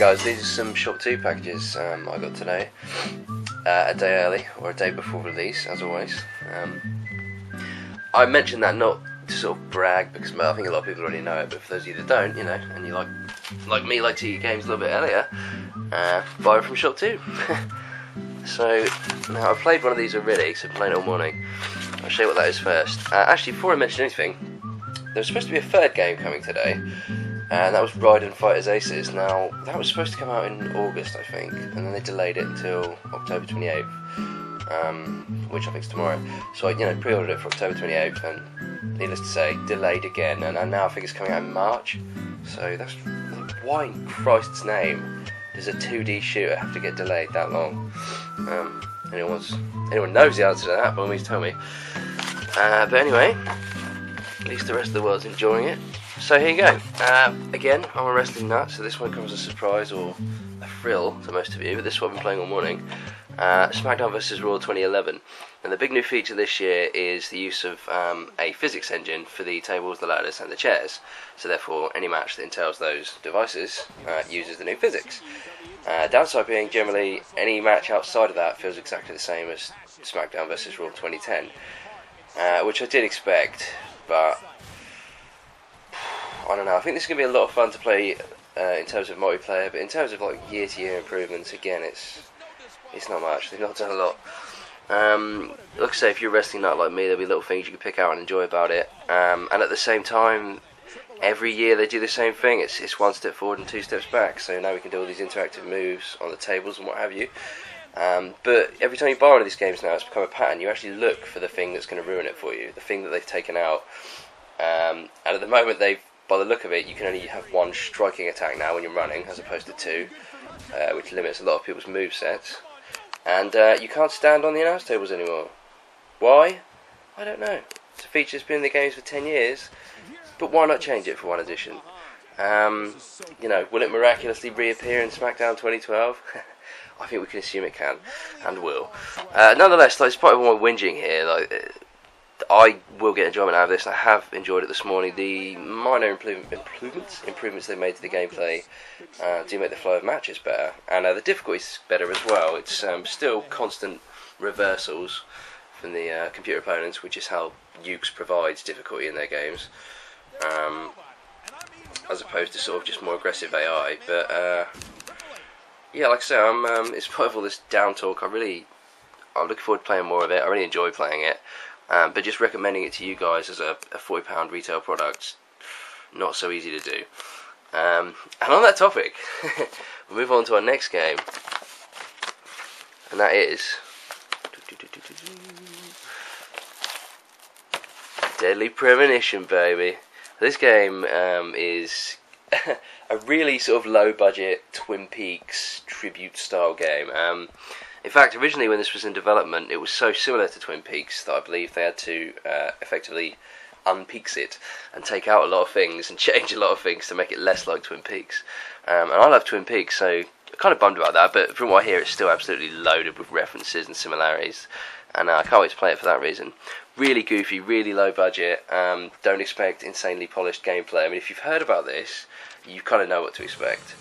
guys, these are some Shop 2 packages I got today, a day early, or a day before release, as always. I mentioned that not to sort of brag, because I think a lot of people already know it, but for those of you that don't, you know, and you like me, like to get games a little bit earlier, buy it from Shop 2. So, now I've played one of these already, so I've been playing it all morning. I'll show you what that is first. Actually, before I mention anything, there's supposed to be a third game coming today, and that was Raiden Fighters Aces. Now, that was supposed to come out in August, I think, and then they delayed it until October 28th, which I think is tomorrow. So I, pre-ordered it for October 28th, and needless to say, delayed again, and now I think it's coming out in March. So that's, why in Christ's name does a 2D shooter have to get delayed that long? Anyone knows the answer to that, by all means tell me. But anyway, at least the rest of the world's enjoying it. So here you go. Again, I'm a wrestling nut, so this one comes as a surprise or a thrill to most of you, but this is what I've been playing all morning. SmackDown vs. Raw 2011. And the big new feature this year is the use of a physics engine for the tables, the ladders and the chairs. So therefore, any match that entails those devices uses the new physics. Downside being, generally, any match outside of that feels exactly the same as SmackDown vs. Raw 2010. Which I did expect, but I don't know. I think this is going to be a lot of fun to play in terms of multiplayer, but in terms of like year-to-year improvements, again, it's not much. They've not done a lot. Like I say, if you're a wrestling nut like me, there'll be little things you can pick out and enjoy about it. And at the same time, every year they do the same thing. It's one step forward and two steps back. So now we can do all these interactive moves on the tables and what have you. But every time you buy one of these games now, it's become a pattern. You actually look for the thing that's going to ruin it for you, the thing that they've taken out. And at the moment, by the look of it, you can only have one striking attack now when you're running, as opposed to two, which limits a lot of people's movesets. And you can't stand on the announce tables anymore. Why? I don't know. It's a feature that's been in the games for 10 years, but why not change it for one edition? Will it miraculously reappear in SmackDown 2012? I think we can assume it can, and will. Nonetheless, despite all my whinging here, I will get enjoyment out of this, and I have enjoyed it this morning. The minor improvements they made to the gameplay do make the flow of matches better, and the difficulty's better as well. It's still constant reversals from the computer opponents, which is how Ukes provides difficulty in their games, as opposed to sort of just more aggressive AI. But yeah, like I say, in spite of all this down talk, I'm looking forward to playing more of it. I really enjoy playing it. But just recommending it to you guys as a £40 retail product, not so easy to do. And on that topic, we'll move on to our next game, and that is Deadly Premonition, baby. This game is a really sort of low-budget Twin Peaks tribute-style game. In fact, originally when this was in development, it was so similar to Twin Peaks that I believe they had to effectively unpeaks it and take out a lot of things and change a lot of things to make it less like Twin Peaks. And I love Twin Peaks, so I'm kind of bummed about that, but from what I hear, it's still absolutely loaded with references and similarities, and I can't wait to play it for that reason. Really goofy, really low budget, don't expect insanely polished gameplay. I mean, if you've heard about this, you kind of know what to expect.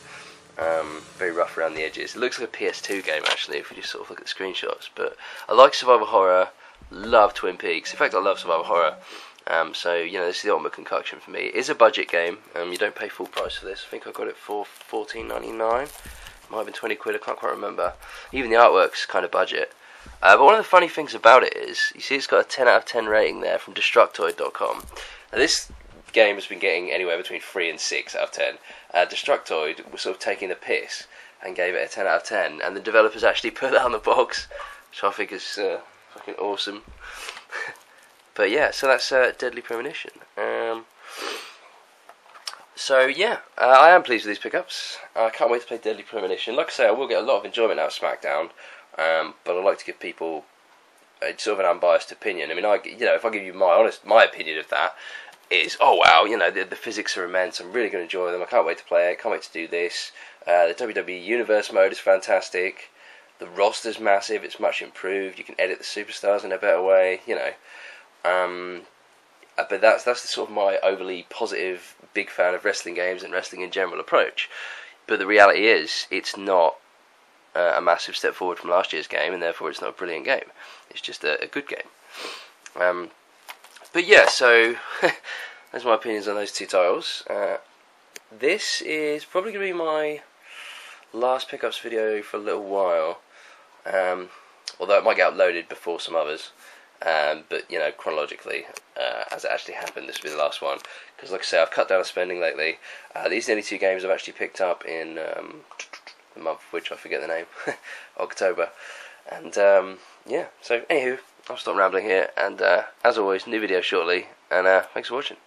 Very rough around the edges. It looks like a PS2 game actually, if we just sort of look at the screenshots. But I like survival horror, love Twin Peaks. In fact, I love survival horror. So this is the ultimate concoction for me. It is a budget game. You don't pay full price for this. I think I got it for $14.99. Might have been 20 quid. I can't quite remember. Even the artwork's kind of budget. But one of the funny things about it is, you see, it's got a 10 out of 10 rating there from Destructoid.com. Now this game has been getting anywhere between 3 and 6 out of 10. Destructoid was sort of taking the piss and gave it a 10 out of 10, and the developers actually put that on the box, which I think is fucking awesome. But yeah, so that's Deadly Premonition. So yeah, I am pleased with these pickups. I can't wait to play Deadly Premonition. Like I say, I will get a lot of enjoyment out of SmackDown, but I like to give people sort of an unbiased opinion. I mean, if I give you my opinion of that, is, oh wow, the physics are immense, I'm really going to enjoy them, I can't wait to play it, can't wait to do this. The WWE Universe mode is fantastic, the roster's massive, it's much improved, you can edit the superstars in a better way, but that's the sort of my overly positive, big fan of wrestling games and wrestling in general approach. But the reality is, it's not a massive step forward from last year's game, and therefore it's not a brilliant game. It's just a good game. But yeah, so that's my opinions on those two titles. This is probably going to be my last pickups video for a little while, although it might get uploaded before some others. But you know, chronologically, as it actually happened, this will be the last one. Because, like I say, I've cut down on spending lately. These are the only two games I've actually picked up in the month of which I forget the name, October. And yeah, so anywho, I'll stop rambling here. And as always, new video shortly. And thanks for watching.